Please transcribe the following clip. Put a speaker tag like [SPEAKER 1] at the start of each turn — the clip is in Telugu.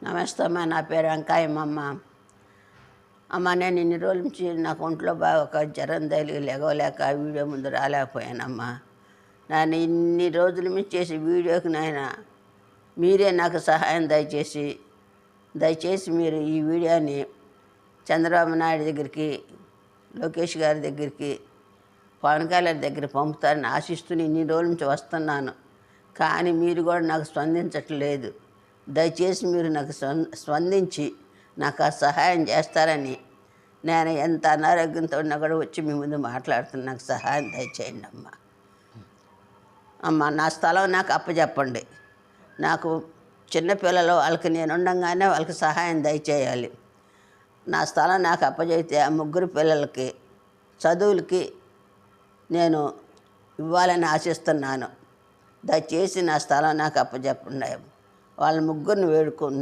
[SPEAKER 1] నమస్తే అమ్మ, నా పేరు వెంకాయమ్మ. అమ్మ, నేను ఇన్ని రోజుల నుంచి నాకు ఒంట్లో బాగా జ్వరం తగిలి లెగవలేక వీడియో ముందు రాలేకపోయానమ్మా. నేను ఇన్ని రోజుల నుంచి చేసి వీడియోకి మీరే నాకు సహాయం దయచేసి మీరు ఈ వీడియోని చంద్రబాబు నాయుడు దగ్గరికి, లోకేష్ గారి దగ్గరికి, పవన్ కళ్యాణ్ దగ్గర పంపుతారని ఆశిస్తూ ఇన్ని రోజుల నుంచి వస్తున్నాను. కానీ మీరు కూడా నాకు స్పందించట్లేదు. దయచేసి మీరు నాకు స్పందించి నాకు ఆ సహాయం చేస్తారని, నేను ఎంత అనారోగ్యంతో ఉన్నా కూడా వచ్చి మీ ముందు మాట్లాడుతున్నా. నాకు సహాయం దయచేయండి అమ్మ. నా స్థలం నాకు అప్పచెప్పండి. నాకు చిన్నపిల్లలు వాళ్ళకి నేను ఉండంగానే వాళ్ళకి సహాయం దయచేయాలి. నా స్థలం నాకు అప్పచెప్తే ఆ ముగ్గురు పిల్లలకి చదువులకి నేను ఇవ్వాలని ఆశిస్తున్నాను. దయచేసి నా స్థలం నాకు అప్పచెప్పండి. వాళ్ళ ముగ్గురిని